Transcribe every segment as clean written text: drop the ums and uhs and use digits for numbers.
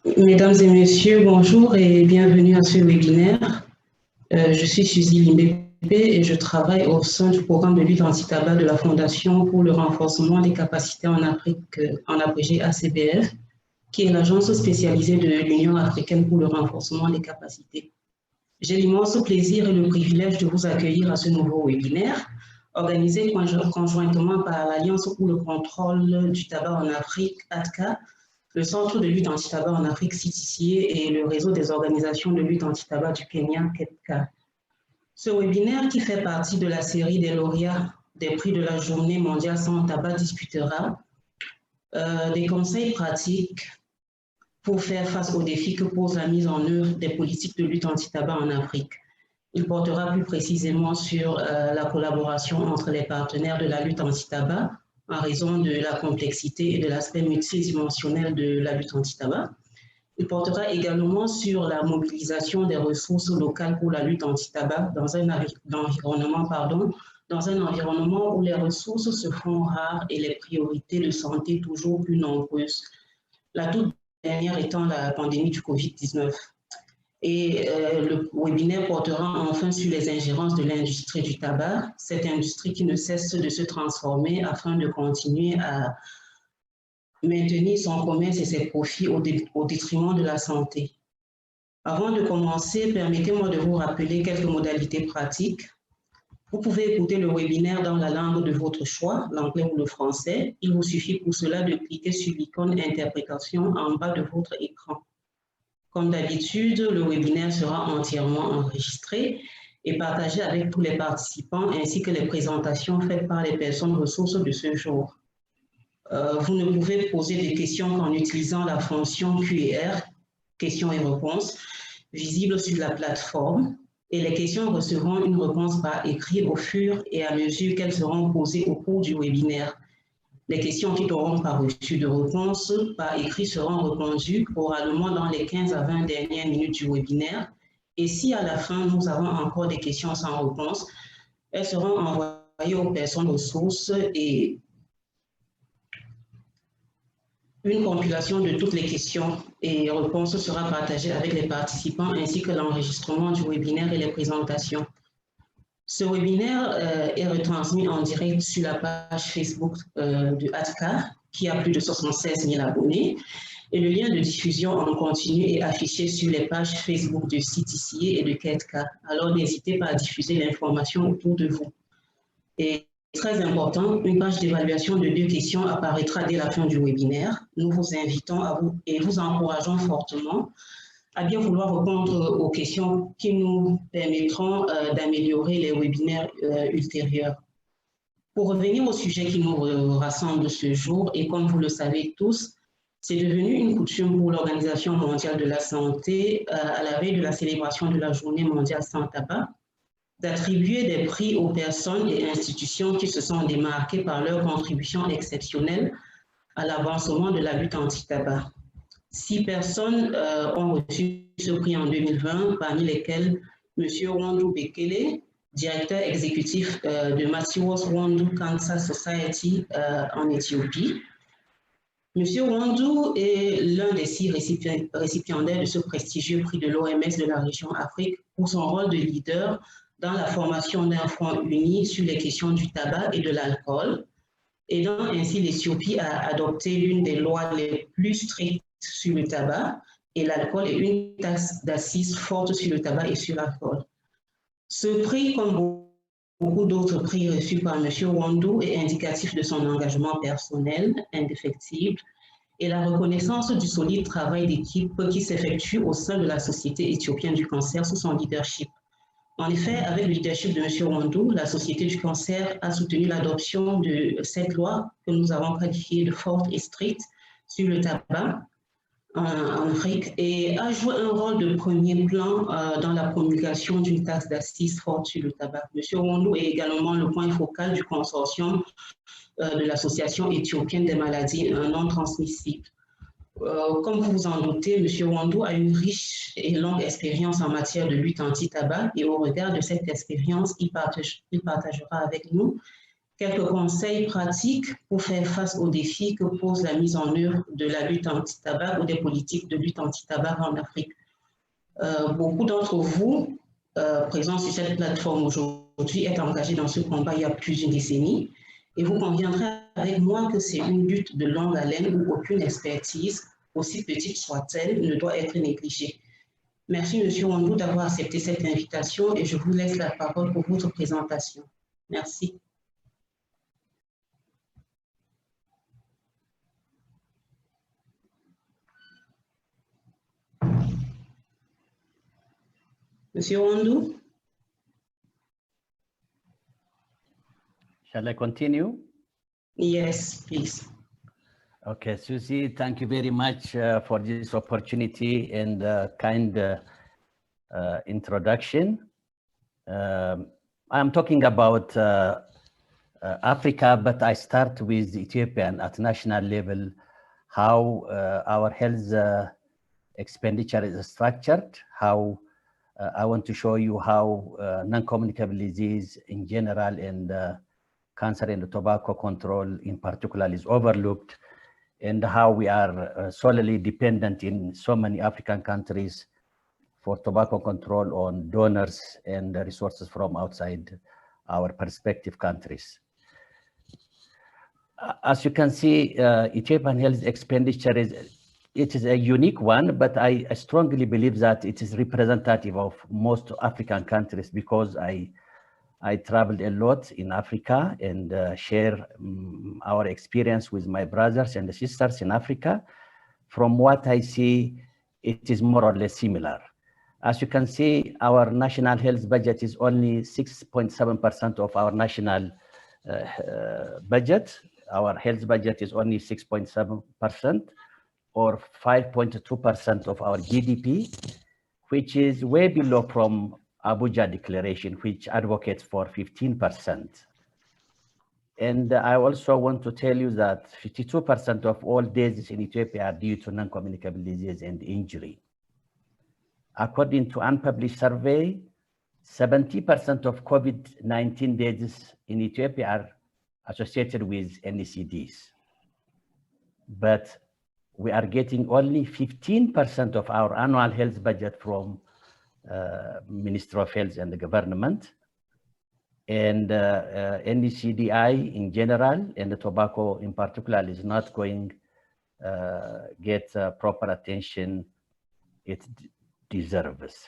Mesdames et messieurs, bonjour et bienvenue à ce webinaire. Je suis Suzy Limbépé et je travaille au sein du programme de lutte anti-tabac de la Fondation pour le renforcement des capacités en Afrique, en abrégé ACBF, qui est l'agence spécialisée de l'Union africaine pour le renforcement des capacités. J'ai l'immense plaisir et le privilège de vous accueillir à ce nouveau webinaire, organisé conjointement par l'Alliance pour le contrôle du tabac en Afrique, ATCA, le Centre de lutte anti-tabac en Afrique, CITICIE, et le réseau des organisations de lutte anti-tabac du Kenya, KETCA. Ce webinaire, qui fait partie de la série des lauréats des prix de la Journée mondiale sans tabac, discutera des conseils pratiques pour faire face aux défis que pose la mise en œuvre des politiques de lutte anti-tabac en Afrique. Il portera plus précisément sur la collaboration entre les partenaires de la lutte anti-tabac en raison de la complexité et de l'aspect multidimensionnel de la lutte anti-tabac. Il portera également sur la mobilisation des ressources locales pour la lutte anti-tabac dans un environnement où les ressources se font rares et les priorités de santé toujours plus nombreuses. La toute dernière étant la pandémie du Covid-19. Et le webinaire portera enfin sur les ingérences de l'industrie du tabac, cette industrie qui ne cesse de se transformer afin de continuer à maintenir son commerce et ses profits au détriment de la santé. Avant de commencer, permettez-moi de vous rappeler quelques modalités pratiques. Vous pouvez écouter le webinaire dans la langue de votre choix, l'anglais ou le français. Il vous suffit pour cela de cliquer sur l'icône interprétation en bas de votre écran. Comme d'habitude, le webinaire sera entièrement enregistré et partagé avec tous les participants ainsi que les présentations faites par les personnes ressources de ce jour. Vous ne pouvez poser des questions qu'en utilisant la fonction Q&R, questions et réponses, visible sur la plateforme, et les questions recevront une réponse par écrit au fur et à mesure qu'elles seront posées au cours du webinaire. Les questions qui n'auront pas reçu de réponse par écrit seront répondues oralement dans les 15 à 20 dernières minutes du webinaire. Et si à la fin, nous avons encore des questions sans réponse, elles seront envoyées aux personnes ressources et une compilation de toutes les questions et réponses sera partagée avec les participants ainsi que l'enregistrement du webinaire et les présentations. Ce webinaire est retransmis en direct sur la page Facebook de ATCA, qui a plus de 76 000 abonnés. Et le lien de diffusion en continu est affiché sur les pages Facebook de CITICIE et de KETCA. Alors, n'hésitez pas à diffuser l'information autour de vous. Et très important, une page d'évaluation de 2 questions apparaîtra dès la fin du webinaire. Nous vous invitons et vous encourageons fortement à bien vouloir répondre aux questions qui nous permettront d'améliorer les webinaires ultérieurs. Pour revenir au sujet qui nous rassemble ce jour, et comme vous le savez tous, c'est devenu une coutume pour l'Organisation mondiale de la santé, à la veille de la célébration de la Journée mondiale sans tabac, d'attribuer des prix aux personnes et institutions qui se sont démarquées par leur contribution exceptionnelle à l'avancement de la lutte anti-tabac. 6 personnes ont reçu ce prix en 2020, parmi lesquelles M. Wandu Bekele, directeur exécutif de Mathiwas Wandu Cancer Society en Éthiopie. M. Wandu est l'un des 6 récipiendaires de ce prestigieux prix de l'OMS de la région Afrique pour son rôle de leader dans la formation d'un front uni sur les questions du tabac et de l'alcool, aidant ainsi l'Éthiopie à adopter l'une des lois les plus strictes sur le tabac et l'alcool et une taxe d'assises forte sur le tabac et sur l'alcool. Ce prix, comme beaucoup d'autres prix reçus par M. Wandu, est indicatif de son engagement personnel, indéfectible, et la reconnaissance du solide travail d'équipe qui s'effectue au sein de la Société éthiopienne du cancer sous son leadership. En effet, avec le leadership de M. Wandu, la Société du cancer a soutenu l'adoption de cette loi que nous avons qualifiée de forte et stricte sur le tabac en Afrique et a joué un rôle de premier plan dans la promulgation d'une taxe d'assises forte sur le tabac. M. Wandu est également le point focal du consortium de l'Association éthiopienne des maladies non transmissibles. Comme vous vous en doutez, M. Wandu a une riche et longue expérience en matière de lutte anti-tabac et au regard de cette expérience, il partagera avec nous Quelques conseils pratiques pour faire face aux défis que pose la mise en œuvre de la lutte anti-tabac ou des politiques de lutte anti-tabac en Afrique. Beaucoup d'entre vous présents sur cette plateforme aujourd'hui est engagé dans ce combat il y a plus d'une décennie et vous conviendrez avec moi que c'est une lutte de longue haleine où aucune expertise, aussi petite soit-elle, ne doit être négligée. Merci, M. Wandou, d'avoir accepté cette invitation et je vous laisse la parole pour votre présentation. Merci. Monsieur Wandou? Shall I continue? Yes, please. Okay, Susie, thank you very much for this opportunity and kind introduction. I'm talking about Africa, but I start with Ethiopia at national level, how our health expenditure is structured, how I want to show you how non-communicable disease in general and cancer and tobacco control in particular is overlooked, and how we are solely dependent in so many African countries for tobacco control on donors and resources from outside our respective countries. As you can see, Ethiopian health expenditure is a unique one, but I strongly believe that it is representative of most African countries because I traveled a lot in Africa and share our experience with my brothers and sisters in Africa. From what I see, it is more or less similar. As you can see, our national health budget is only 6.7% of our national budget. Our health budget is only 6.7% or 5.2% of our GDP, which is way below from Abuja Declaration, which advocates for 15%. And I also want to tell you that 52% of all deaths in Ethiopia are due to non-communicable disease and injury. According to unpublished survey, 70% of COVID-19 deaths in Ethiopia are associated with NCDs. But we are getting only 15% of our annual health budget from Ministry of Health and the government. And NCDI in general and the tobacco in particular is not going get proper attention it deserves.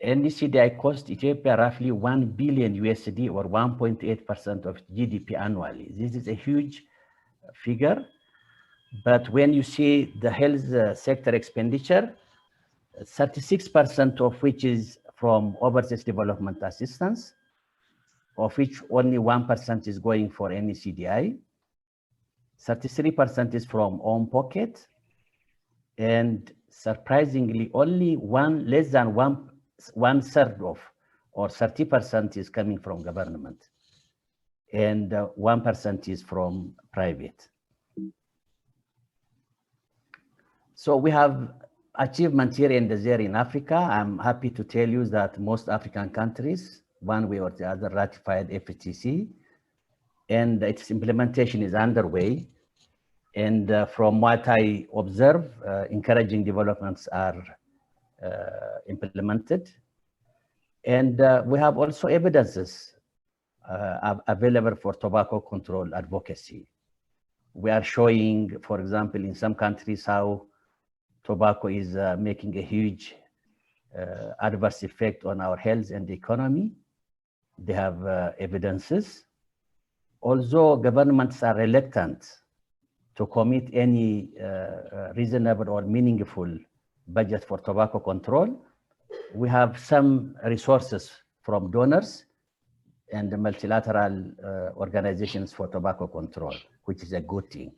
NCDI cost Ethiopia roughly 1 billion USD or 1.8% of GDP annually. This is a huge figure, but when you see the health sector expenditure, 36% of which is from overseas development assistance, of which only 1% is going for NCDI, 33% is from own pocket, and surprisingly, only less than one third of, or 30% is coming from government, and 1% is from private. So we have achievements here and there in Africa. I'm happy to tell you that most African countries, one way or the other, ratified FTC, and its implementation is underway. And from what I observe, encouraging developments are implemented. And we have also evidences available for tobacco control advocacy. We are showing, for example, in some countries how tobacco is making a huge adverse effect on our health and the economy. They have evidences. Although governments are reluctant to commit any reasonable or meaningful budget for tobacco control, we have some resources from donors and the multilateral organizations for tobacco control, which is a good thing.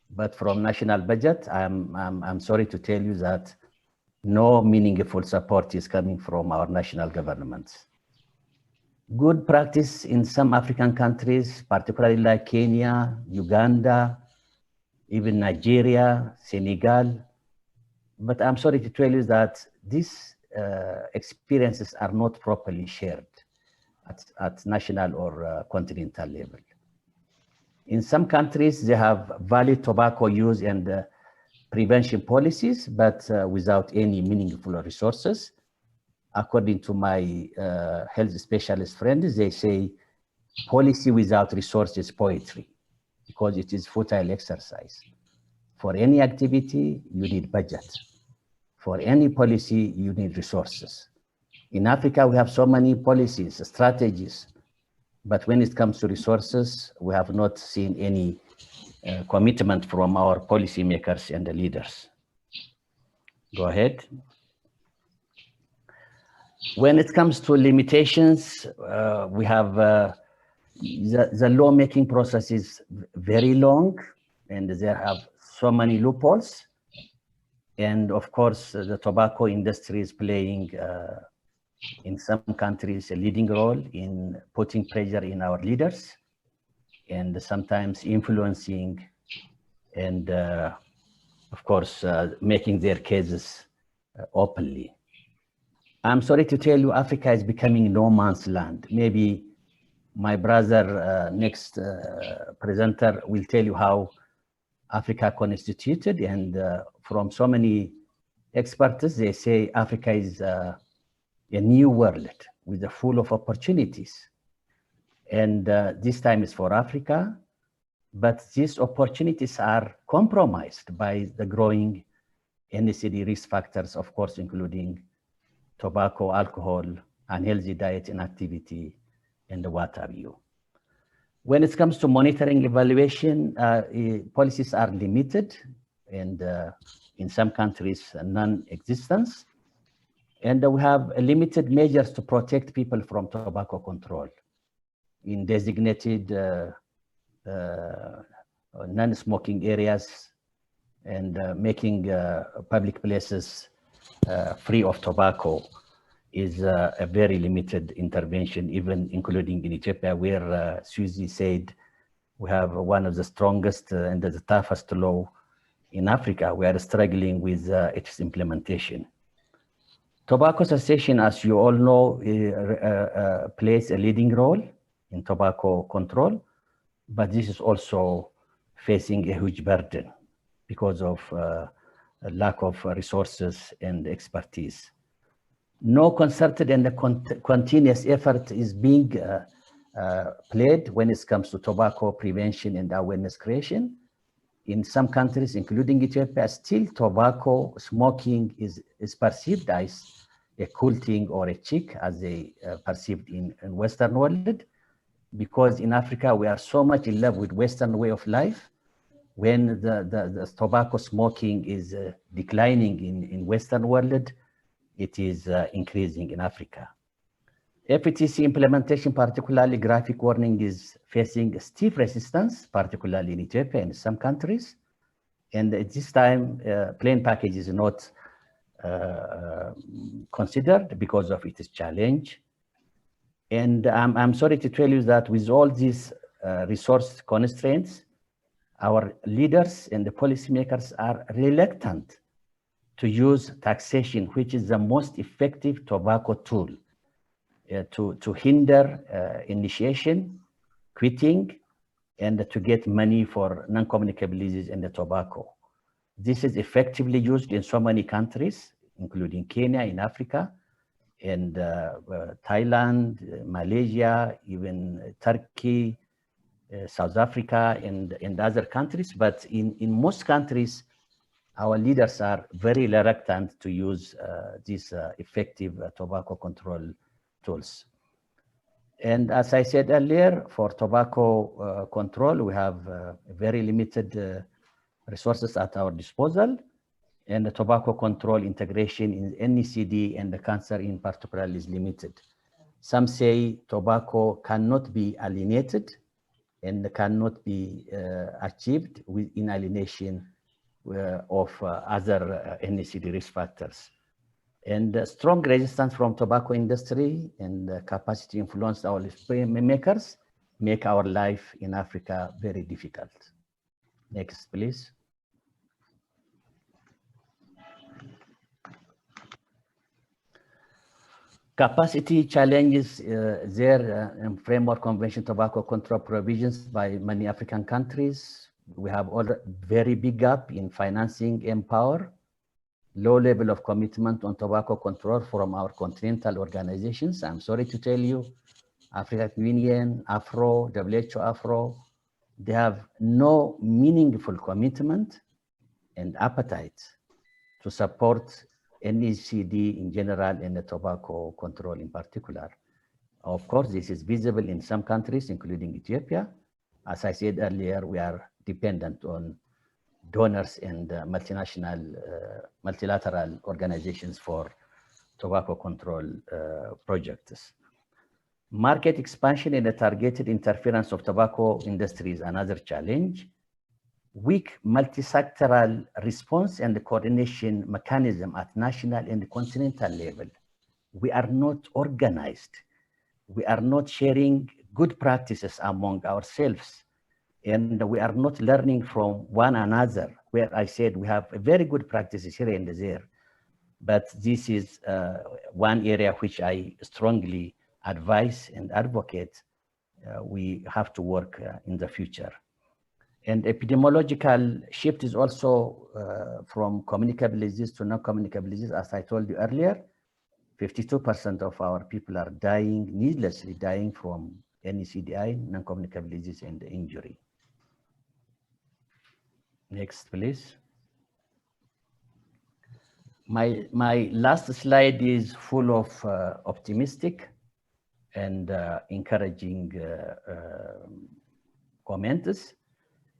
But from national budget, I'm sorry to tell you that no meaningful support is coming from our national governments. Good practice in some African countries, particularly like Kenya, Uganda, even Nigeria, Senegal. But I'm sorry to tell you that these experiences are not properly shared. at national or continental level. In some countries, they have valid tobacco use and prevention policies, but without any meaningful resources. According to my health specialist friends, they say policy without resources is poetry, because it is futile exercise. For any activity, you need budget. For any policy, you need resources. In Africa, we have so many policies, strategies, but when it comes to resources, we have not seen any commitment from our policymakers and the leaders. Go ahead. When it comes to limitations, we have the lawmaking process is very long, and there have so many loopholes. And of course, the tobacco industry is playing in some countries a leading role in putting pressure in our leaders and sometimes influencing and of course making their cases openly. I'm sorry to tell you, Africa is becoming no man's land. Maybe my brother, next presenter, will tell you how Africa constituted, and from so many experts, they say Africa is a new world with a full of opportunities. And this time is for Africa, but these opportunities are compromised by the growing NCD risk factors, of course, including tobacco, alcohol, unhealthy diet and activity, and what have you. When it comes to monitoring evaluation, policies are limited, and in some countries, non-existence. And we have limited measures to protect people from tobacco control in designated non-smoking areas, and making public places free of tobacco is a very limited intervention, even including in Ethiopia, where Susie said we have one of the strongest and the toughest law in Africa. We are struggling with its implementation. Tobacco cessation, as you all know, plays a leading role in tobacco control, but this is also facing a huge burden because of a lack of resources and expertise. No concerted and continuous effort is being played when it comes to tobacco prevention and awareness creation. In some countries, including Ethiopia, still tobacco smoking is perceived as a cool thing or a chic, as they perceived in Western world. Because in Africa, we are so much in love with Western way of life. When the tobacco smoking is declining in Western world, it is increasing in Africa. FETC implementation, particularly graphic warning, is facing stiff resistance, particularly in Ethiopia and some countries. And at this time, plain package is not considered because of its challenge. And I'm sorry to tell you that with all these resource constraints, our leaders and the policymakers are reluctant to use taxation, which is the most effective tobacco tool to hinder initiation, quitting, and to get money for non-communicable disease in the tobacco. This is effectively used in so many countries, including Kenya in Africa, and Thailand, Malaysia, even Turkey, South Africa, and other countries. But in most countries, our leaders are very reluctant to use these effective tobacco control tools. And as I said earlier, for tobacco control, we have very limited resources at our disposal, and the tobacco control integration in NECD and the cancer in particular is limited. Some say tobacco cannot be alienated and cannot be achieved in alienation of other NECD risk factors. And strong resistance from tobacco industry and capacity influence our makers make our life in Africa very difficult. Next, please. Capacity challenges there in framework convention tobacco control provisions by many African countries. We have a very big gap in financing and power, low level of commitment on tobacco control from our continental organizations. I'm sorry to tell you, African Union, Afro, WHO Afro, they have no meaningful commitment and appetite to support NECD in general and the tobacco control in particular. Of course, this is visible in some countries, including Ethiopia. As I said earlier, we are dependent on donors and multilateral organizations for tobacco control projects. Market expansion and the targeted interference of tobacco industry is another challenge. Weak multi-sectoral response and the coordination mechanism at national and continental level. We are not organized. We are not sharing good practices among ourselves. And we are not learning from one another, where I said we have very good practices here and there. But this is one area which I strongly advise and advocate we have to work in the future. And epidemiological shift is also from communicable disease to non-communicable disease. As I told you earlier, 52% of our people are dying, needlessly dying from NECDI, non-communicable disease and injury. Next, please. My last slide is full of optimistic and encouraging comments.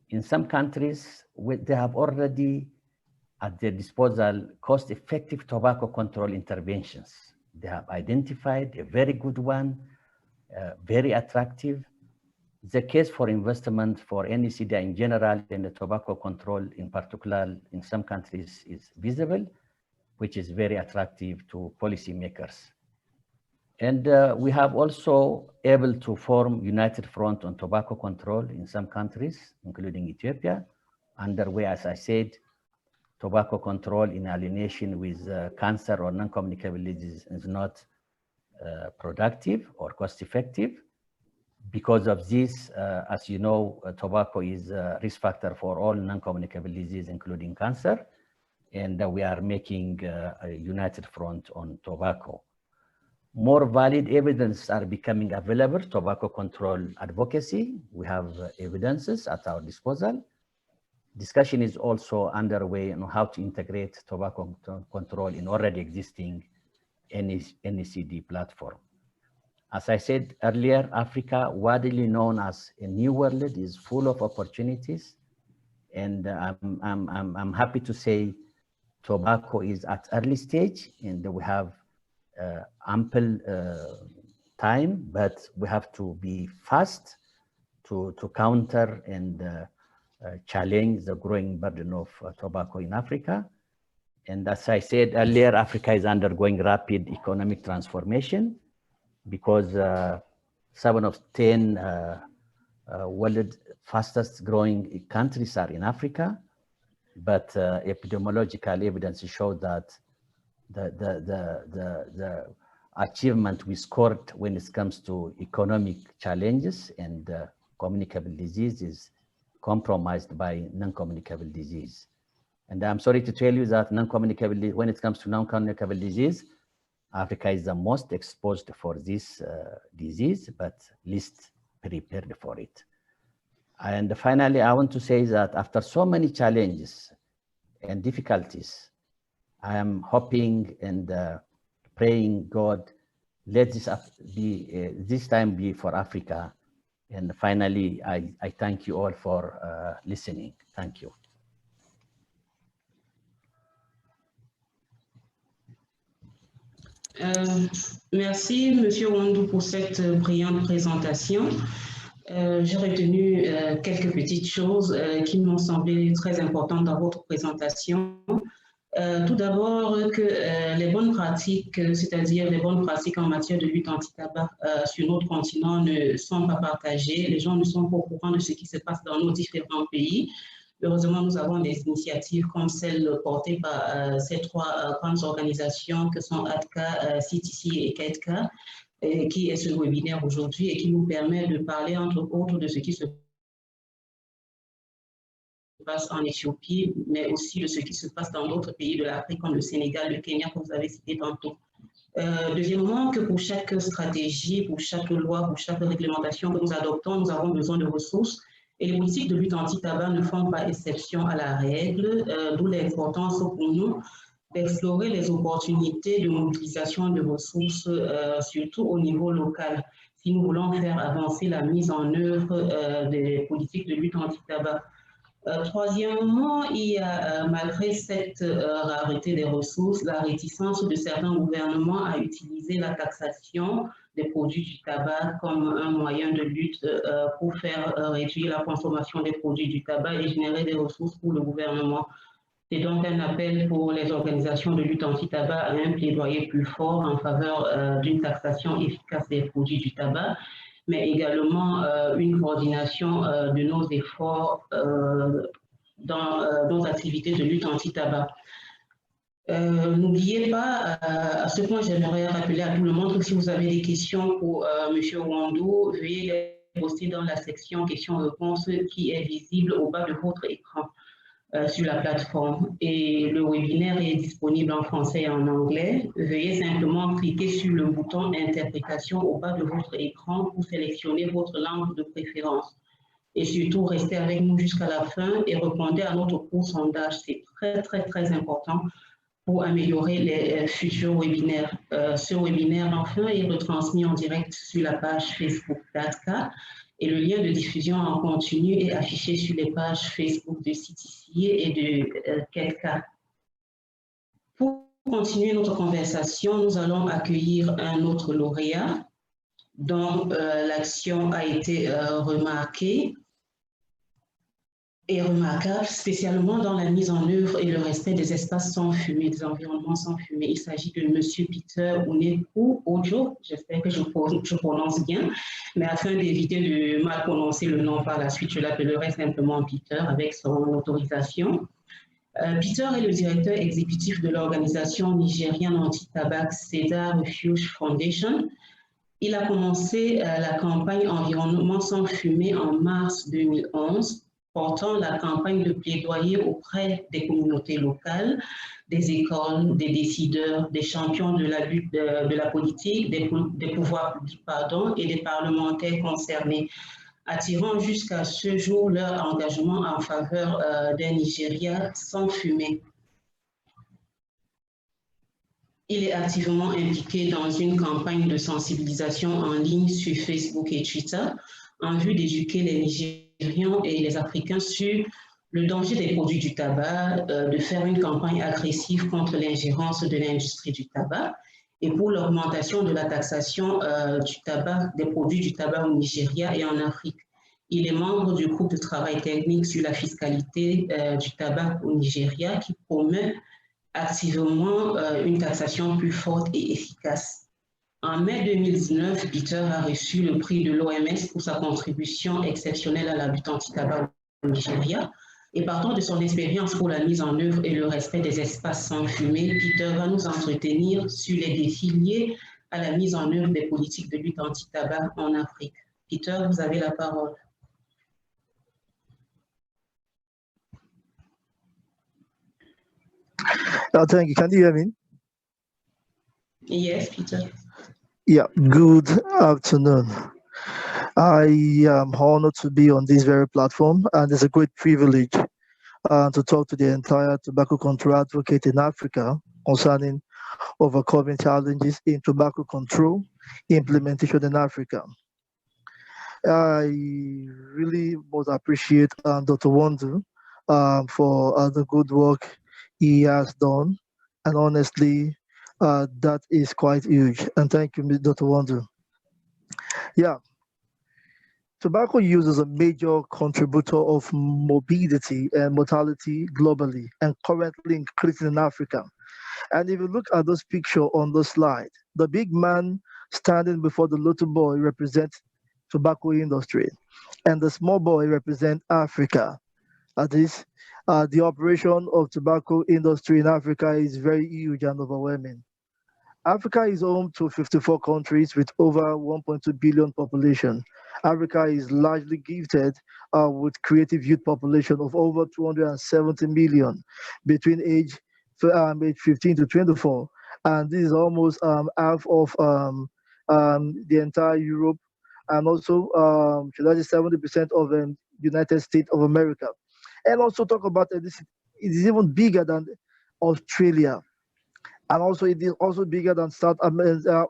In some countries, they have already at their disposal cost-effective tobacco control interventions. They have identified a very good one, very attractive. The case for investment for NECDI in general and the tobacco control in particular in some countries is visible, which is very attractive to policymakers. And we have also able to form United Front on Tobacco Control in some countries, including Ethiopia, underway, as I said, tobacco control in alienation with cancer or non-communicable disease is not productive or cost-effective. Because of this, as you know, tobacco is a risk factor for all non-communicable disease, including cancer. And we are making a united front on tobacco. More valid evidence are becoming available, tobacco control advocacy. We have evidences at our disposal. Discussion is also underway on how to integrate tobacco control in already existing NECD platform. As I said earlier, Africa, widely known as a new world, is full of opportunities. And I'm happy to say tobacco is at early stage and we have ample time, but we have to be fast to counter and challenge the growing burden of tobacco in Africa. And as I said earlier, Africa is undergoing rapid economic transformation because 7 of 10 world fastest growing countries are in Africa. But epidemiological evidence shows that the achievement we scored when it comes to economic challenges and communicable disease is compromised by non-communicable disease. And I'm sorry to tell you that when it comes to non-communicable disease, Africa is the most exposed for this disease, but least prepared for it. And finally, I want to say that after so many challenges and difficulties, I am hoping and praying God, let this be this time be for Africa. And finally, I thank you all for listening. Thank you. Merci, Monsieur Wandou, pour cette brillante présentation. J'ai retenu quelques petites choses qui m'ont semblé très importantes dans votre présentation. Tout d'abord, que les bonnes pratiques, c'est-à-dire les bonnes pratiques en matière de lutte anti-tabac sur notre continent ne sont pas partagées. Les gens ne sont pas au courant de ce qui se passe dans nos différents pays. Heureusement, nous avons des initiatives comme celle portée par ces trois grandes organisations que sont ADCA, CTC et KEDCA, qui est ce webinaire aujourd'hui et qui nous permet de parler entre autres de ce qui se passe en Éthiopie, mais aussi de ce qui se passe dans d'autres pays de l'Afrique comme le Sénégal, le Kenya que vous avez cité tantôt. Deuxièmement, que pour chaque stratégie, pour chaque loi, pour chaque réglementation que nous adoptons, nous avons besoin de ressources et les politiques de lutte anti-tabac ne font pas exception à la règle, d'où l'importance pour nous d'explorer les opportunités de mobilisation de ressources, surtout au niveau local, si nous voulons faire avancer la mise en œuvre des politiques de lutte anti-tabac. Troisièmement, il y a, malgré cette rareté des ressources, la réticence de certains gouvernements à utiliser la taxation des produits du tabac comme un moyen de lutte pour faire réduire la consommation des produits du tabac et générer des ressources pour le gouvernement. C'est donc un appel pour les organisations de lutte anti-tabac à un plaidoyer plus fort en faveur d'une taxation efficace des produits du tabac, mais également une coordination de nos efforts dans nos activités de lutte anti-tabac. N'oubliez pas, à ce point, j'aimerais rappeler à tout le monde que si vous avez des questions pour M. Wando, veuillez les poster dans la section questions-réponses qui est visible au bas de votre écran sur la plateforme. Et le webinaire est disponible en français et en anglais. Veuillez simplement cliquer sur le bouton interprétation au bas de votre écran pour sélectionner votre langue de préférence. Et surtout, restez avec nous jusqu'à la fin et répondez à notre court sondage. C'est très important pour améliorer les futurs webinaires. Ce webinaire, enfin, est retransmis en direct sur la page Facebook d'ADCA et le lien de diffusion en continu est affiché sur les pages Facebook de CTC et de KEDCA. Pour continuer notre conversation, nous allons accueillir un autre lauréat dont l'action a été remarquée et remarquable, spécialement dans la mise en œuvre et le respect des espaces sans fumée, des environnements sans fumée. Il s'agit de M. Peter Uneku Ojo, j'espère que je prononce bien, mais afin d'éviter de mal prononcer le nom par la suite, je l'appellerai simplement Peter avec son autorisation. Peter est le directeur exécutif de l'organisation nigériane anti-tabac Cedar Refuge Foundation. Il a commencé la campagne Environnement sans fumée en mars 2011, portant la campagne de plaidoyer auprès des communautés locales, des écoles, des décideurs, des champions de la lutte de la politique, des pouvoirs publics, et des parlementaires concernés, attirant jusqu'à ce jour leur engagement en faveur d'un Nigeria sans fumée. Il est activement impliqué dans une campagne de sensibilisation en ligne sur Facebook et Twitter en vue d'éduquer les Nigérians et les Africains sur le danger des produits du tabac, de faire une campagne agressive contre l'ingérence de l'industrie du tabac et pour l'augmentation de la taxation du tabac, des produits du tabac au Nigeria et en Afrique. Il est membre du groupe de travail technique sur la fiscalité du tabac au Nigeria qui promeut activement une taxation plus forte et efficace. En mai 2019, Peter a reçu le prix de l'OMS pour sa contribution exceptionnelle à la lutte anti-tabac au Nigeria. Et partant de son expérience pour la mise en œuvre et le respect des espaces sans fumée, Peter va nous entretenir sur les défis liés à la mise en œuvre des politiques de lutte anti-tabac en Afrique. Peter, vous avez la parole. Thank you. Can you hear me? Yes, Peter. Yeah, good afternoon. I am honored to be on this very platform, and it's a great privilege to talk to the entire tobacco control advocate in Africa concerning overcoming challenges in tobacco control implementation in Africa. I really most appreciate Dr. Wondu for the good work he has done, and honestly, that is quite huge. And thank you, Dr. Wondu. Yeah, tobacco use is a major contributor of morbidity and mortality globally, and currently increasing in Africa. And if you look at this picture on the slide, the big man standing before the little boy represents tobacco industry, and the small boy represents Africa. at this. The operation of tobacco industry in Africa is very huge and overwhelming. Africa is home to 54 countries with over 1.2 billion population. Africa is largely gifted with creative youth population of over 270 million between age 15 to 24, and this is almost half of the entire Europe, and also should I say 70% of United States of America. And also talk about this, it is even bigger than Australia, and also it is also bigger than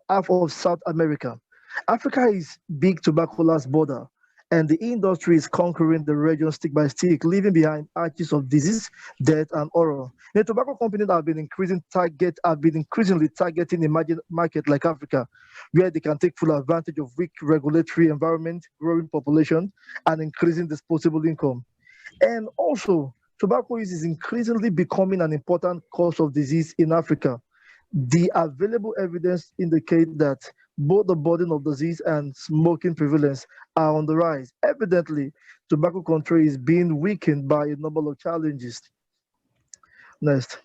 half of South America. Africa is big tobacco border, and the industry is conquering the region stick by stick, leaving behind arches of disease, death, and horror. The tobacco companies have been increasingly targeting emerging market like Africa, where they can take full advantage of weak regulatory environment, growing population, and increasing disposable income. And also, tobacco use is increasingly becoming an important cause of disease in Africa. The available evidence indicate that both the burden of disease and smoking prevalence are on the rise. Evidently, tobacco control is being weakened by a number of challenges. Next.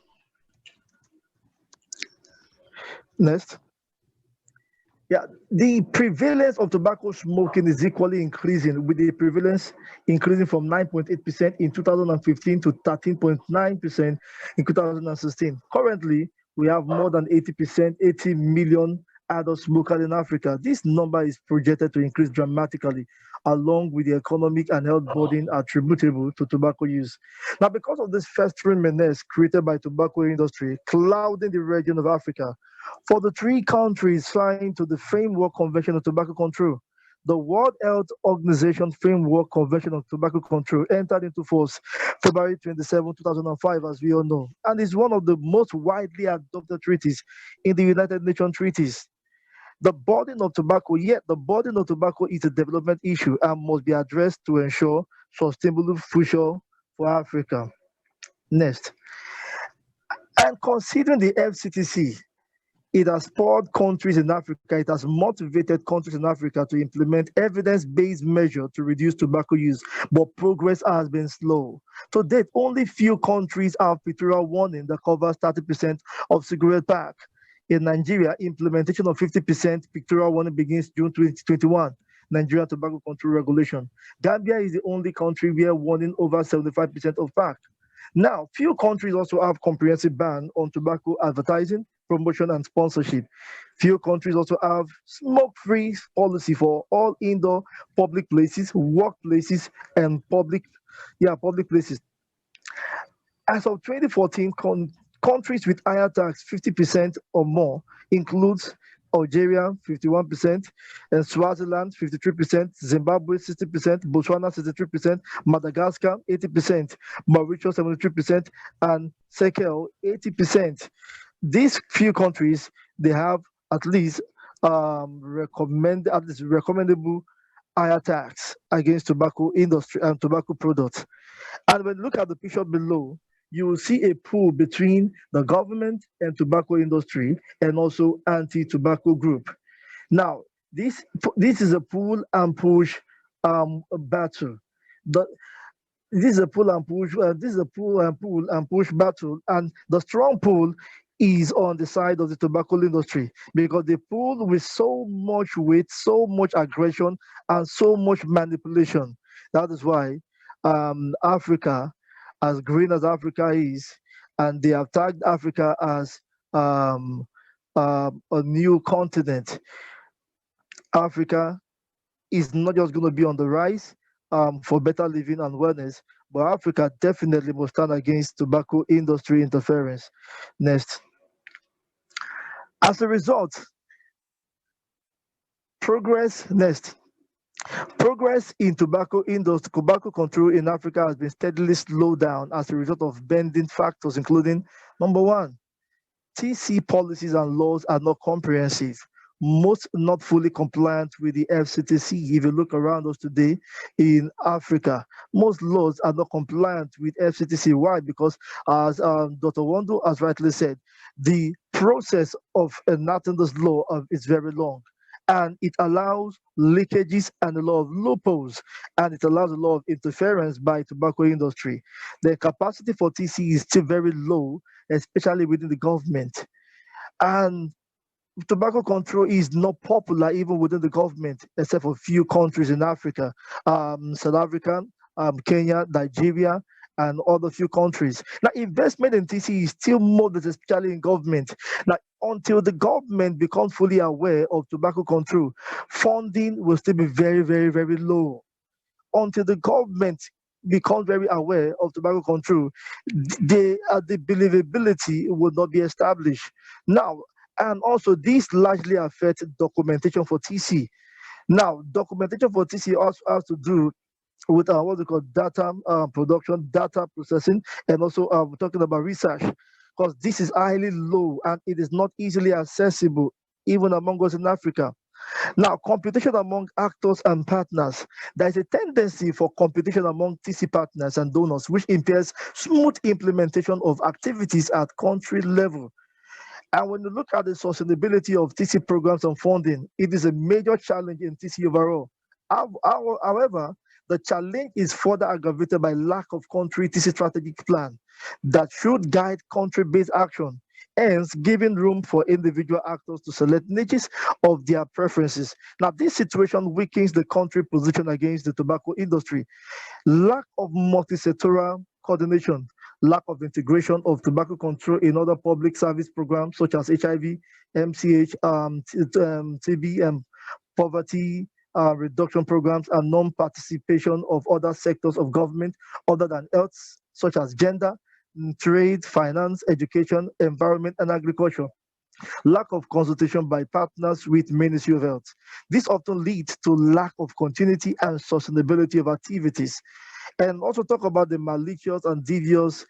Next. Yeah, the prevalence of tobacco smoking is equally increasing, with the prevalence increasing from 9.8% in 2015 to 13.9% in 2016. Currently, we have more than 80%, 80 million adult smokers in Africa. This number is projected to increase dramatically, along with the economic and health burden attributable to tobacco use. Now, because of this festering menace created by tobacco industry clouding the region of Africa, for the three countries signed to the Framework Convention on Tobacco Control, the World Health Organization Framework Convention on Tobacco Control entered into force February 27, 2005, as we all know, and is one of the most widely adopted treaties in the United Nations treaties. The burden of tobacco is a development issue and must be addressed to ensure sustainable future for Africa. Next, and considering the FCTC, it has spurred countries in Africa, it has motivated countries in Africa to implement evidence-based measures to reduce tobacco use, but progress has been slow. To date, only few countries have pictorial warning that covers 30% of cigarette pack. In Nigeria, implementation of 50% pictorial warning begins June 2021. Nigerian Tobacco Control Regulation. Gambia is the only country where warning over 75% of pack. Now, few countries also have comprehensive ban on tobacco advertising, promotion, and sponsorship. Few countries also have smoke-free policy for all indoor public places, workplaces, and public places. As of 2014, countries with higher tax 50% or more includes Algeria 51%, and Swaziland 53%, Zimbabwe 60%, Botswana 63%, Madagascar 80%, Mauritius 73%, and Seychelles 80%. These few countries, they have at least recommendable higher tax against tobacco industry and tobacco products. And when you look at the picture below, you will see a pull between the government and tobacco industry and also anti-tobacco group. Now, this is a pull and push battle. The, this is a pull and push. This is a pull and push battle, and the strong pull is on the side of the tobacco industry because they pull with so much weight, so much aggression, and so much manipulation. That is why Africa, as green as Africa is, and they have tagged Africa as a new continent. Africa is not just going to be on the rise for better living and wellness, but Africa definitely must stand against tobacco industry interference. Next. As a result, progress in tobacco control in Africa has been steadily slowed down as a result of bending factors, including number one, TC policies and laws are not comprehensive. Most not fully compliant with the FCTC. If you look around us today in Africa, most laws are not compliant with FCTC. Why? Because as Dr. Wando has rightly said, the process of enacting this law is very long. and it allows leakages and a lot of loopholes, and it allows a lot of interference by tobacco industry. The capacity for TC is still very low, especially within the government. And tobacco control is not popular even within the government, except for a few countries in Africa, South Africa, Kenya, Nigeria, and other few countries. Now, investment in TC is still modest, especially in government. Now, until the government becomes fully aware of tobacco control, funding will still be very, very, very low. Until the government becomes very aware of tobacco control, the believability will not be established. Now, and also this largely affects documentation for TC. Now, documentation for TC also has to do with what we call data production, data processing, and also we're talking about research, because this is highly low and it is not easily accessible even among us in Africa. Now, competition among actors and partners. There is a tendency for competition among TC partners and donors, which impairs smooth implementation of activities at country level. And when you look at the sustainability of TC programs and funding, it is a major challenge in TC overall. However, the challenge is further aggravated by lack of country TC strategic plan that should guide country-based action, hence giving room for individual actors to select niches of their preferences. Now, this situation weakens the country position against the tobacco industry. Lack of multi-sectoral coordination, lack of integration of tobacco control in other public service programs such as HIV, MCH, TB, and poverty reduction programs, and non-participation of other sectors of government other than health, such as gender, trade, finance, education, environment, and agriculture. Lack of consultation by partners with Ministry of Health. This often leads to lack of continuity and sustainability of activities. And also talk about the malicious and devious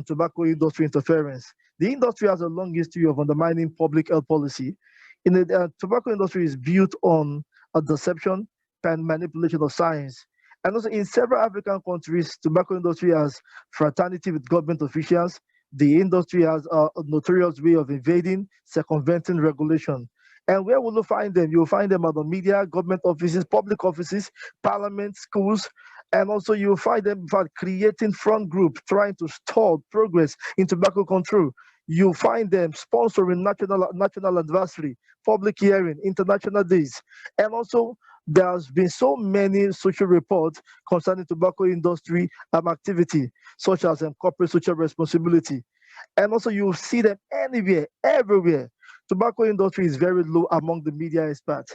tobacco industry interference. The industry has a long history of undermining public health policy. In the tobacco industry is built on a deception and manipulation of science. And also in several African countries, tobacco industry has fraternity with government officials. The industry has a notorious way of evading, circumventing regulation. And where will you find them? You'll find them at the media, government offices, public offices, parliament, schools, and also you'll find them in fact creating front groups trying to stall progress in tobacco control. You find them sponsoring national anniversary, public hearing, international days, and also there's been so many social reports concerning tobacco industry activity, such as corporate social responsibility. And also you see them anywhere, everywhere. Tobacco industry is very low among the media experts.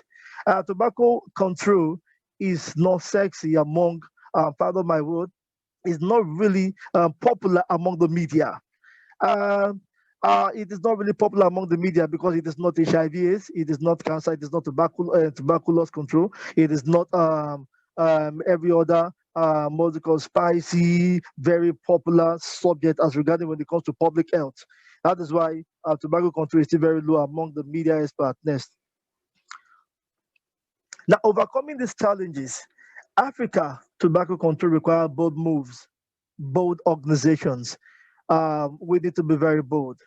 Tobacco control is not sexy among, pardon my word, is not really popular among the media. Uh, it is not really popular among the media because it is not HIV/AIDS, it is not cancer, it is not tuberculosis control, it is not every other musical, spicy, very popular subject as regarding when it comes to public health. That is why tobacco control is still very low among the media experts. Next. Now, overcoming these challenges, Africa tobacco control requires bold moves, bold organizations. We need to be very bold.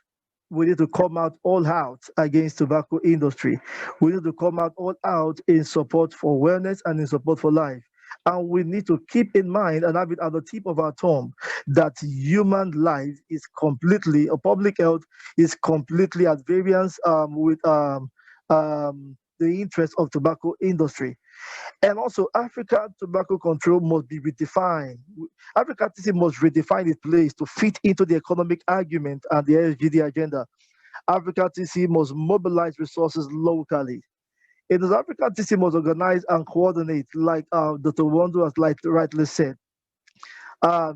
We need to come out all out against tobacco industry. We need to come out all out in support for wellness and in support for life. And we need to keep in mind and have it at the tip of our tongue that human life is completely, public health is completely at variance with the interest of tobacco industry. And also, Africa tobacco control must be redefined. Africa TC must redefine its place to fit into the economic argument and the SGD agenda. Africa TC must mobilize resources locally. It is Africa TC must organize and coordinate, like Dr. Wando has rightly said.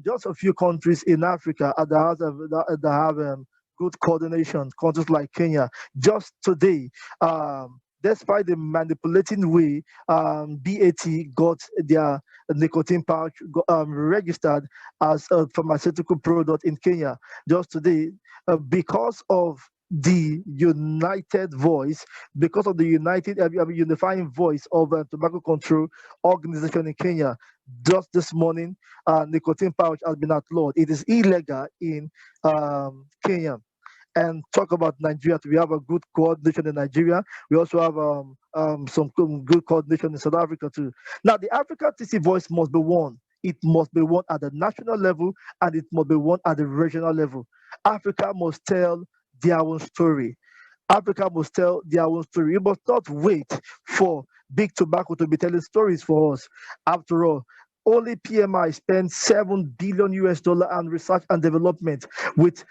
Just a few countries in Africa that have good coordination, countries like Kenya. Just today, despite the manipulating way BAT got their nicotine pouch registered as a pharmaceutical product in Kenya, just today, because of the united voice, because of the unifying voice of tobacco control organization in Kenya, just this morning, nicotine pouch has been outlawed. It is illegal in Kenya. and talk about Nigeria. We have a good coordination in Nigeria. We also have some good coordination in South Africa too. Now, the Africa TC voice must be won. It must be won at the national level, and it must be won at the regional level. Africa must tell their own story. Africa must tell their own story. You must not wait for big tobacco to be telling stories for us. After all, only PMI spends $7 billion on research and development with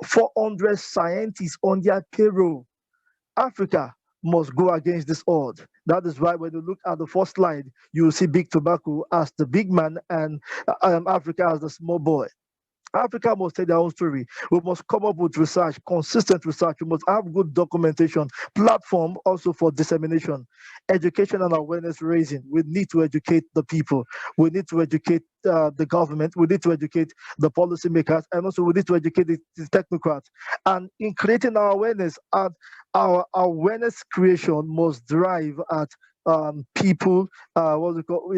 400 scientists on their payroll. Africa must go against this odds. That is why when you look at the first slide, you will see big tobacco as the big man and Africa as the small boy. Africa must tell their own story. We must come up with research, consistent research. We must have good documentation, platform also for dissemination, education and awareness raising. We need to educate the people. We need to educate the government. We need to educate the policymakers, and also we need to educate the technocrats. And in creating our awareness, our awareness creation must drive at people, what we call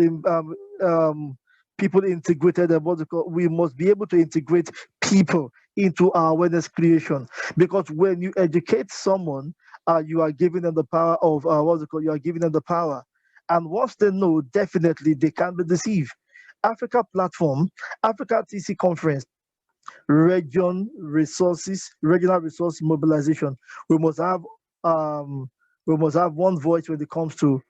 people integrated, and we must be able to integrate people into our awareness creation, because when you educate someone, you are giving them the power of you are giving them the power, and once they know, definitely they can't be deceived. Africa platform, Africa TC conference, regional resource mobilization. We must have one voice when it comes to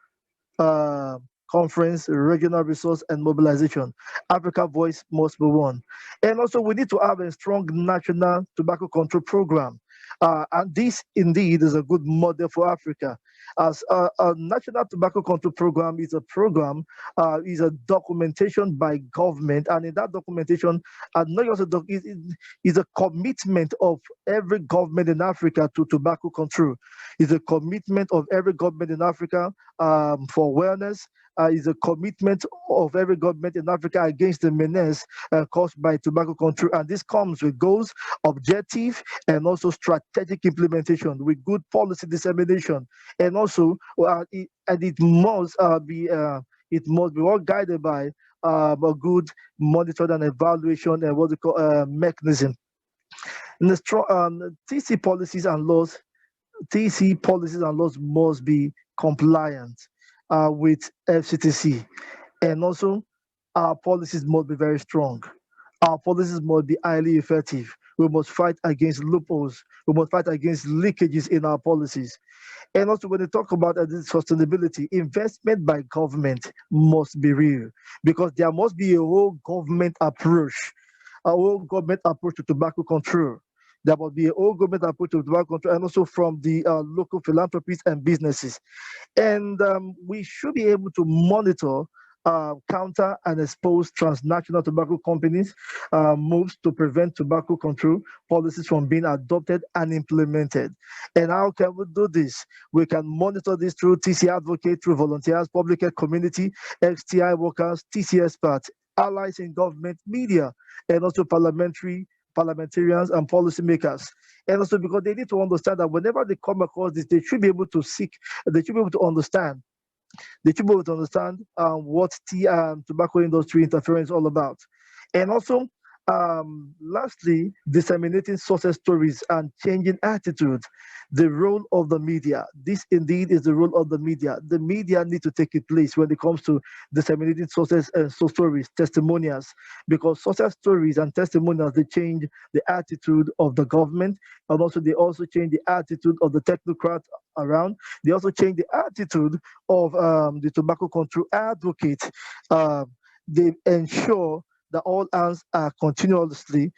conference, regional resource, and mobilization. Africa voice must be won. And also, we need to have a strong national tobacco control program. And this indeed is a good model for Africa. As a national tobacco control program is a documentation by government, and in that documentation, not just is a commitment of every government in Africa to tobacco control. It's a commitment of every government in Africa for awareness. Is a commitment of every government in Africa against the menace caused by tobacco control. And this comes with goals, objective, and also strategic implementation with good policy dissemination. And also, it must be all guided by a good monitored and evaluation and what we call mechanism. And the strong TC policies and laws must be compliant with FCTC, and also our policies must be very strong. Our policies must be highly effective. We must fight against loopholes. We must fight against leakages in our policies. And also, when they talk about sustainability, investment by government must be real, because there must be a whole government approach to tobacco control. There must be a whole government approach to tobacco control, and also from the local philanthropies and businesses. And we should be able to monitor, counter, and expose transnational tobacco companies' moves to prevent tobacco control policies from being adopted and implemented. And how can we do this? We can monitor this through TC advocates, through volunteers, public health community, XTI workers, TC experts, allies in government, media, and also parliamentarians and policymakers. And also because they need to understand that whenever they come across this, they should be able to understand what the tobacco industry interference is all about. And also, lastly, disseminating success stories and changing attitudes. The role of the media. This indeed is the role of the media. The media need to take its place when it comes to disseminating success and stories, testimonials, because success stories and testimonials, they change the attitude of the government, and also they also change the attitude of the technocrats around. They also change the attitude of the tobacco control advocates. They ensure that all hands are continuously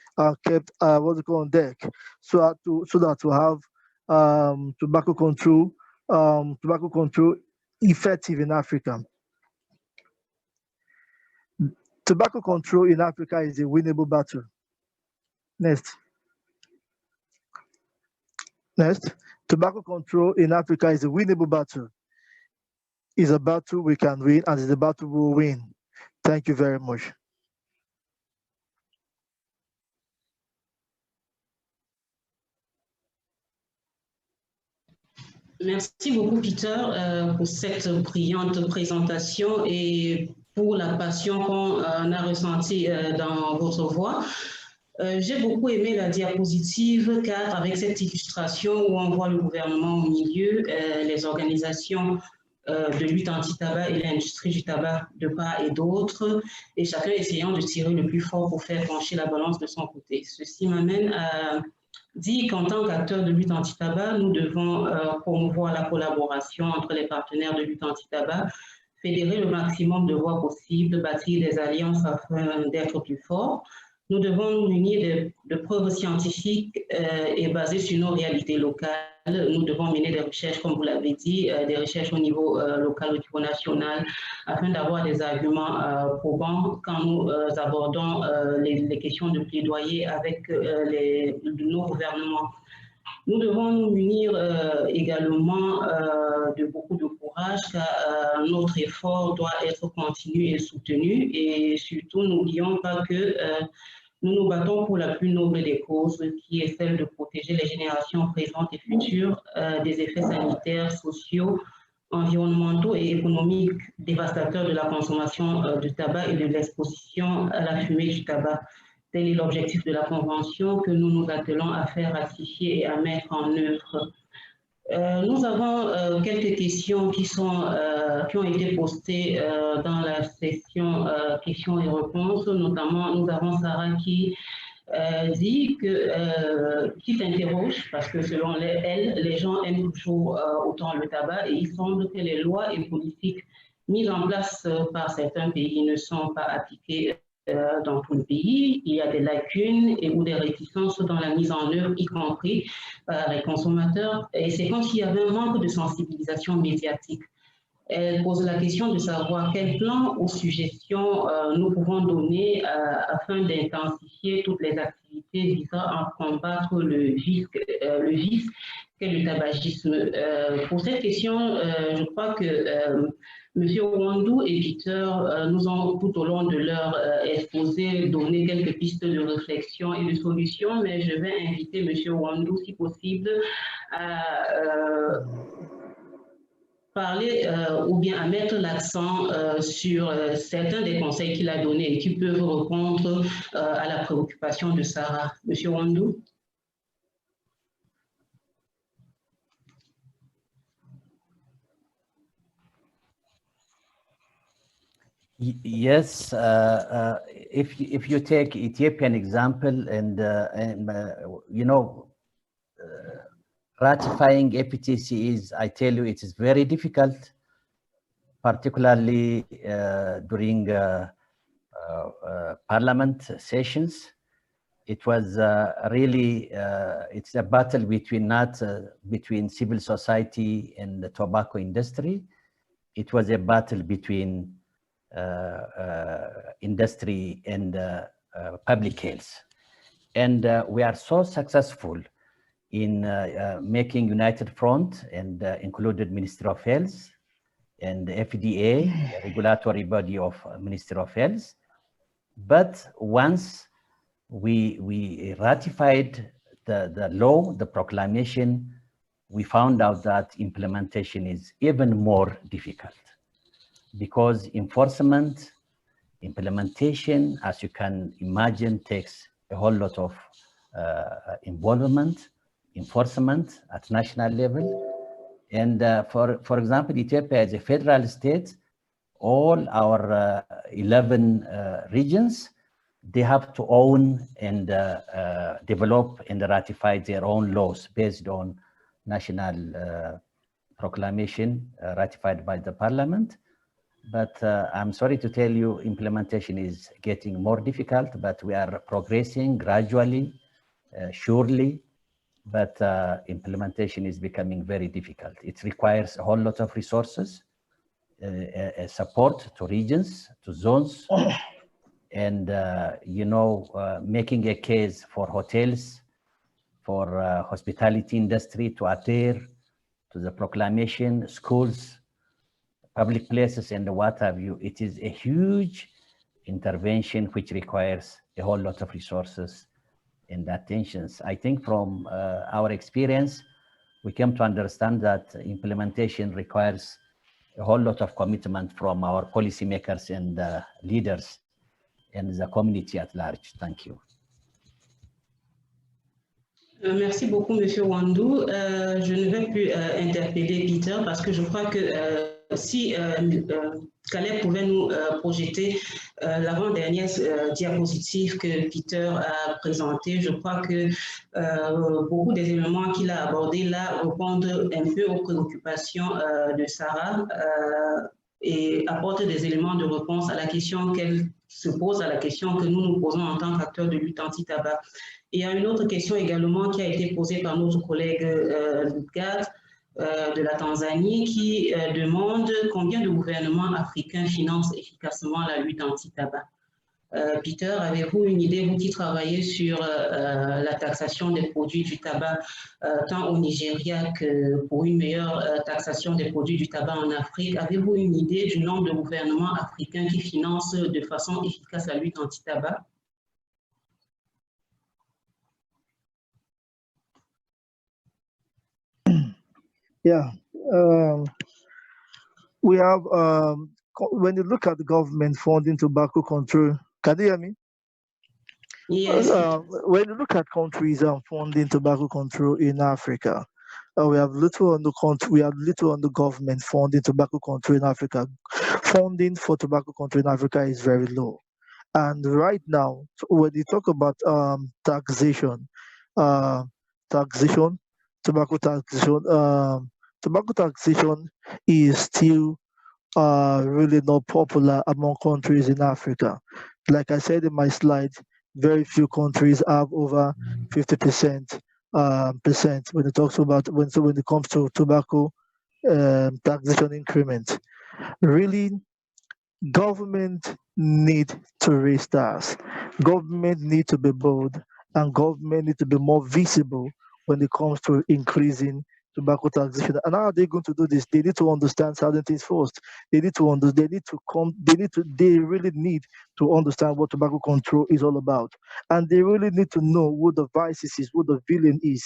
kept on deck, so that to have tobacco control effective in Africa. Tobacco control in Africa is a winnable battle. Next. Tobacco control in Africa is a winnable battle. It's a battle we can win, and it's a battle we will win. Thank you very much. Merci beaucoup, Peter, pour cette brillante présentation et pour la passion qu'on a ressentie dans votre voix. J'ai beaucoup aimé la diapositive 4 avec cette illustration où on voit le gouvernement au milieu, les organisations de lutte anti-tabac et l'industrie du tabac de part et d'autre, et chacun essayant de tirer le plus fort pour faire pencher la balance de son côté. Ceci m'amène à dire qu'en tant qu'acteurs de lutte anti-tabac, nous devons promouvoir la collaboration entre les partenaires de lutte anti-tabac, fédérer le maximum de voix possibles, bâtir des alliances afin d'être plus forts. Nous devons nous munir de preuves scientifiques et basées sur nos réalités locales. Nous devons mener des recherches, comme vous l'avez dit, des recherches au niveau local, au niveau national, afin d'avoir des arguments probants quand nous abordons les questions de plaidoyer avec nos gouvernements. Nous devons nous munir également de beaucoup de courage, car notre effort doit être continu et soutenu. Et surtout, n'oublions pas que nous nous battons pour la plus noble des causes, qui est celle de protéger les générations présentes et futures des effets sanitaires, sociaux, environnementaux et économiques dévastateurs de la consommation du tabac et de l'exposition à la fumée du tabac. Tel est l'objectif de la Convention que nous nous attelons à faire ratifier et à mettre en œuvre. Nous avons quelques questions qui ont été postées dans la session questions et réponses. Notamment, nous avons Sarah qui dit qui s'interroge parce que selon elle, les gens aiment toujours autant le tabac et il semble que les lois et politiques mises en place par certains pays ne sont pas appliquées dans tout le pays. Il y a des lacunes ou des réticences dans la mise en œuvre, y compris par les consommateurs. Et c'est comme s'il y avait un manque de sensibilisation médiatique. Elle pose la question de savoir quel plan ou suggestions nous pouvons donner afin d'intensifier toutes les activités visant à combattre le vice qu'est le tabagisme. Pour cette question, je crois que M. Wandou et Peter nous ont tout au long de leur exposé donné quelques pistes de réflexion et de solutions, mais je vais inviter M. Wandou, si possible, à parler ou bien à mettre l'accent sur certains des conseils qu'il a donnés et qui peuvent répondre à la préoccupation de Sarah. Monsieur Wandou. Yes, if you take Ethiopian example and you know, ratifying APTC is, I tell you, it is very difficult, particularly during parliament sessions. It was really, it's a battle between between civil society and the tobacco industry. It was a battle between industry and public health. And we are so successful in making united front and included Ministry of Health and the FDA, the regulatory body of Ministry of Health. But once we ratified the law, the proclamation, we found out that implementation is even more difficult because implementation, as you can imagine, takes a whole lot of involvement, enforcement at national level. And for example, Ethiopia is a federal state. All our 11 regions, they have to own and develop and ratify their own laws based on national proclamation ratified by the parliament. But I'm sorry to tell you, implementation is getting more difficult, but we are progressing gradually, surely, but implementation is becoming very difficult. It requires a whole lot of resources, support to regions, to zones, and you know, making a case for hotels, for hospitality industry to adhere to the proclamation, schools, public places, and what have you. It is a huge intervention which requires a whole lot of resources and attentions. I think from our experience, we came to understand that implementation requires a whole lot of commitment from our policymakers and leaders and the community at large. Thank you. Merci beaucoup, Monsieur Wandou. Je ne vais plus interpeller Peter parce que je crois que si Caleb pouvait nous projeter l'avant-dernière diapositive que Peter a présentée, je crois que beaucoup des éléments qu'il a abordés là répondent un peu aux préoccupations de Sarah et apportent des éléments de réponse à la question qu'elle se pose, à la question que nous nous posons en tant qu'acteurs de lutte anti-tabac. Il y a une autre question également qui a été posée par notre collègue Gad de la Tanzanie qui demande combien de gouvernements africains financent efficacement la lutte anti-tabac. Peter, avez-vous une idée, vous qui travaillez sur la taxation des produits du tabac tant au Nigeria que pour une meilleure taxation des produits du tabac en Afrique, avez-vous une idée du nombre de gouvernements africains qui financent de façon efficace la lutte anti-tabac? Yeah, we have, when you look at the government funding tobacco control, can you hear me? Yes. When you look at countries funding tobacco control in Africa, we have little on the country, we have little on the government funding tobacco control in Africa. Funding for tobacco control in Africa is very low. And right now, when you talk about taxation, uh, taxation, tobacco taxation is still really not popular among countries in Africa. Like I said in my slide, very few countries have over 50% percent when it talks about when it comes to tobacco taxation increment. Really, government need to raise tax. Government need to be bold, and government need to be more visible when it comes to increasing tobacco taxation. And how are they going to do this? They need to understand certain things first. They need to they really need to understand what tobacco control is all about. And they really need to know what the vices is, what the villain is.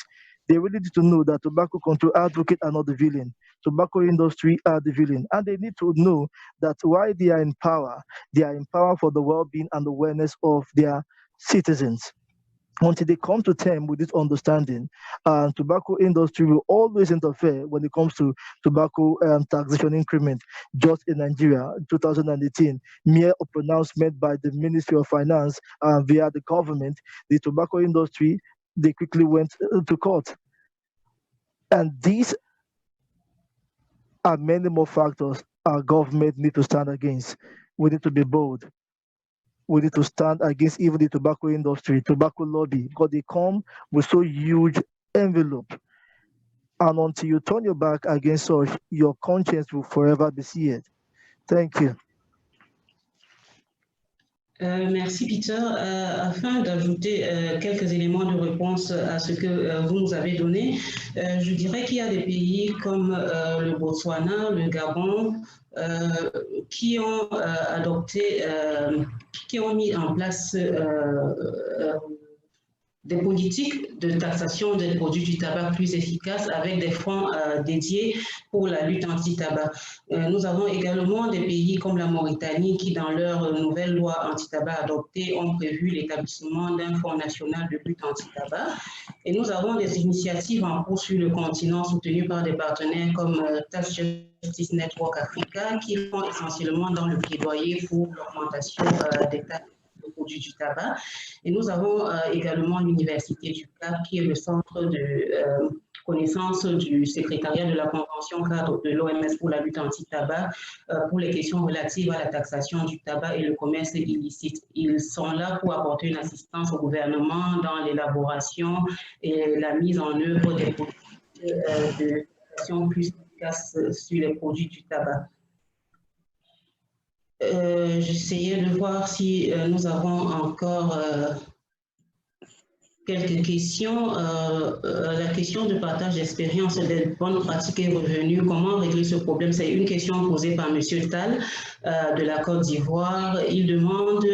They really need to know that tobacco control advocate are not the villain. Tobacco industry are the villain. And they need to know that while they are in power for the well-being and awareness of their citizens. Until they come to terms with this understanding, tobacco industry will always interfere when it comes to tobacco taxation increment. Just in Nigeria, in 2018, mere a pronouncement by the Ministry of Finance via the government, the tobacco industry, they quickly went to court. And these are many more factors our government need to stand against. We need to be bold. We need to stand against even the tobacco industry, tobacco lobby, because they come with so huge envelope. And until you turn your back against such, your conscience will forever be seared. Thank you. Merci Peter. Afin d'ajouter quelques éléments de réponse à ce que vous nous avez donné, je dirais qu'il y a des pays comme le Botswana, le Gabon, qui ont adopté, qui ont mis en place des politiques de taxation des produits du tabac plus efficaces avec des fonds dédiés pour la lutte anti-tabac. Nous avons également des pays comme la Mauritanie qui, dans leur nouvelle loi anti-tabac adoptée, ont prévu l'établissement d'un fonds national de lutte anti-tabac. Et nous avons des initiatives en cours sur le continent soutenues par des partenaires comme Tax Justice Network Africa qui font essentiellement dans le plaidoyer pour l'augmentation des taxes produits du tabac. Et nous avons également l'Université du Cap, qui est le centre de connaissance du secrétariat de la Convention cadre de l'OMS pour la lutte anti-tabac pour les questions relatives à la taxation du tabac et le commerce illicite. Ils sont là pour apporter une assistance au gouvernement dans l'élaboration et la mise en œuvre des politiques de taxation plus efficaces sur les produits du tabac. J'essayais de voir si nous avons encore quelques questions. La question de partage d'expérience et des bonnes pratiques est revenue. Comment régler ce problème? C'est une question posée par M. Tal de la Côte d'Ivoire. Il demande,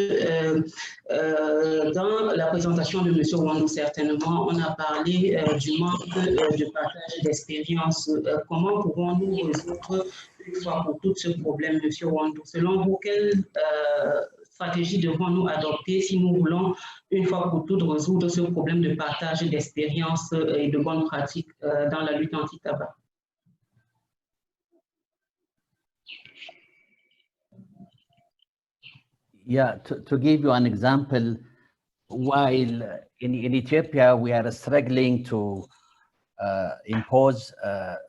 dans la présentation de M. Wandou, certainement, on a parlé du manque de partage d'expérience. Comment pouvons-nous résoudre une fois pour toutes ce problème, M. Wandou? Selon vous, quelles stratégie devons-nous adopter si nous voulons, une fois pour toutes, résoudre ce problème de partage d'expériences et de bonnes pratiques dans la lutte anti-tabac? Yeah, to give you an example, while in Ethiopia we are struggling to impose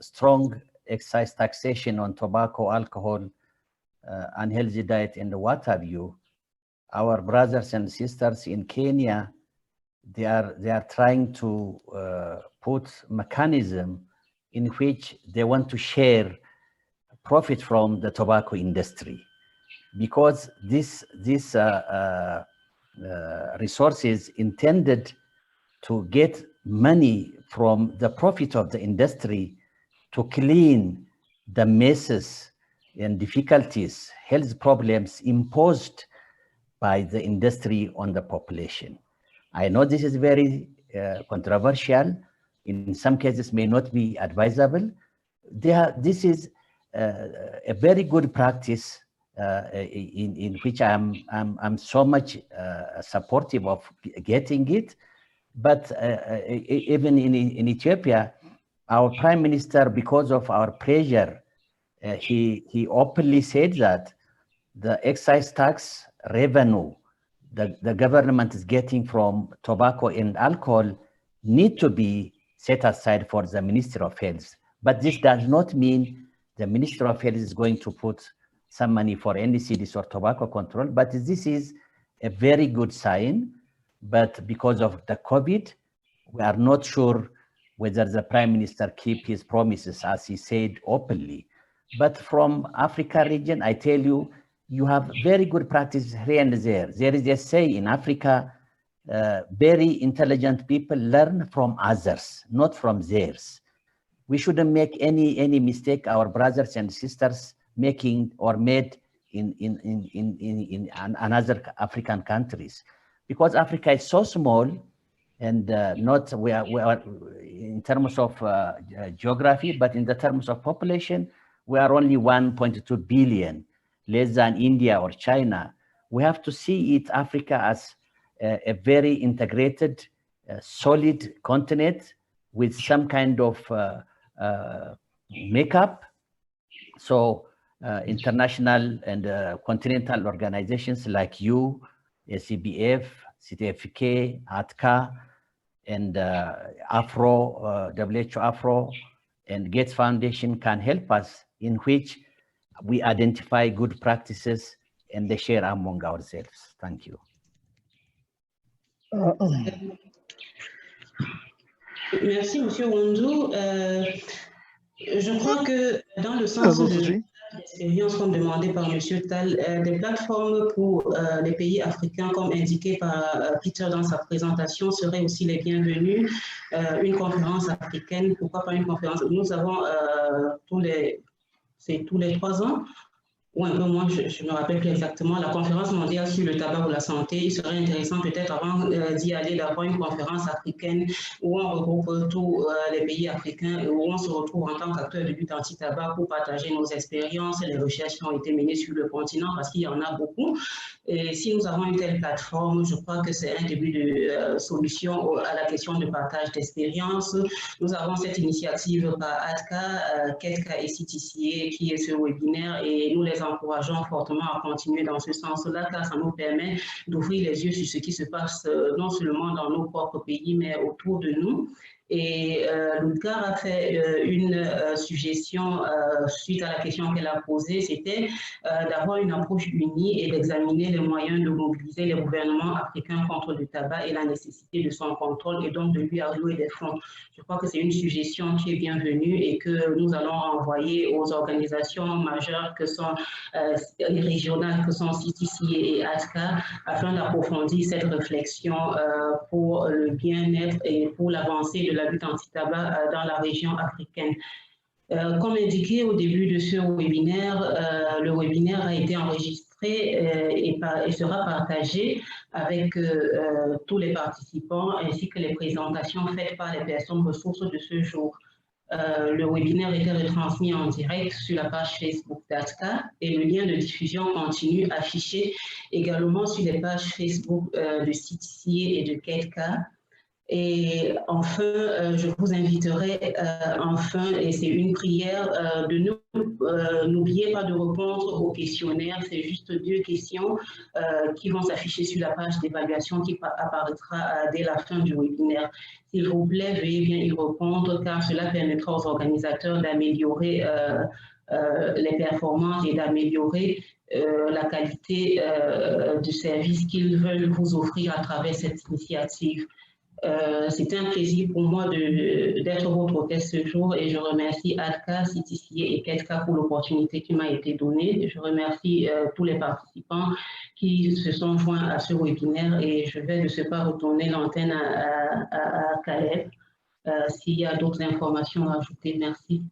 strong excise taxation on tobacco, alcohol, unhealthy diet, and what have you, our brothers and sisters in Kenya, they are trying to put mechanism in which they want to share profit from the tobacco industry, because this resources intended to get money from the profit of the industry to clean the messes and difficulties, health problems imposed by the industry on the population. I know this is very controversial. In some cases may not be advisable. This is a very good practice in which I'm so much supportive of getting it. But even in Ethiopia, our prime minister, because of our pressure, he openly said that the excise tax revenue the government is getting from tobacco and alcohol need to be set aside for the Ministry of Health. But this does not mean the Ministry of Health is going to put some money for NCDs or tobacco control, but this is a very good sign. But because of the COVID, we are not sure whether the Prime Minister keep his promises as he said openly. But from Africa region, I tell you, you have very good practices here and there. There is a say in Africa, very intelligent people learn from others, not from theirs. We shouldn't make any mistake our brothers and sisters making or made in another African countries, because Africa is so small, and not we are in terms of geography, but in the terms of population, we are only 1.2 billion, less than India or China. We have to see it, Africa, as a very integrated, solid continent with some kind of makeup. So international and continental organizations like you, CBF, CTFK, ATCA, and Afro, WHO Afro, and Gates Foundation can help us, in which we identify good practices and they share among ourselves. Thank you. Merci, Monsieur Wondou. Je crois que dans le sens de l'expérience comme demandé par Monsieur Tal, des plateformes pour les pays africains, comme indiqué par Peter dans sa présentation, seraient aussi les bienvenues. Une conférence africaine, pourquoi pas une conférence? Nous avons tous les 3 ans, ou un peu moins, je ne me rappelle plus exactement, la conférence mondiale sur le tabac ou la santé. Il serait intéressant peut-être avant d'y aller d'avoir une conférence africaine où on regroupe tous les pays africains et où on se retrouve en tant qu'acteurs de lutte anti-tabac pour partager nos expériences et les recherches qui ont été menées sur le continent, parce qu'il y en a beaucoup. Et si nous avons une telle plateforme, je crois que c'est un début de solution à la question de partage d'expériences. Nous avons cette initiative par ATCA, KETCA et CTCA qui est ce webinaire, et nous les encourageons fortement à continuer dans ce sens-là, car ça nous permet d'ouvrir les yeux sur ce qui se passe non seulement dans nos propres pays, mais autour de nous. Et Ludgar a fait une suggestion suite à la question qu'elle a posée, c'était d'avoir une approche unie et d'examiner les moyens de mobiliser les gouvernements africains contre le tabac et la nécessité de son contrôle, et donc de lui allouer des fonds. Je crois que c'est une suggestion qui est bienvenue et que nous allons envoyer aux organisations majeures que sont régionales, que sont CTC et ATCA, afin d'approfondir cette réflexion pour le bien-être et pour l'avancée de la lutte anti-tabac dans la région africaine. Comme indiqué au début de ce webinaire, le webinaire a été enregistré et sera partagé avec tous les participants, ainsi que les présentations faites par les personnes ressources de ce jour. Le webinaire était retransmis en direct sur la page Facebook d'ATCA et le lien de diffusion continue affiché également sur les pages Facebook de CTCA et de KEDCA. Et enfin, je vous inviterai enfin, et c'est une prière, de n'oubliez pas de répondre au questionnaire. C'est juste 2 questions qui vont s'afficher sur la page d'évaluation qui apparaîtra dès la fin du webinaire. S'il vous plaît, veuillez bien y répondre car cela permettra aux organisateurs d'améliorer les performances et d'améliorer la qualité du service qu'ils veulent vous offrir à travers cette initiative. C'était un plaisir pour moi d'être votre hôtesse ce jour et je remercie ADCA, CTCA et KEDCA pour l'opportunité qui m'a été donnée. Je remercie tous les participants qui se sont joints à ce webinaire et je vais de ce pas retourner l'antenne à Caleb s'il y a d'autres informations à ajouter. Merci.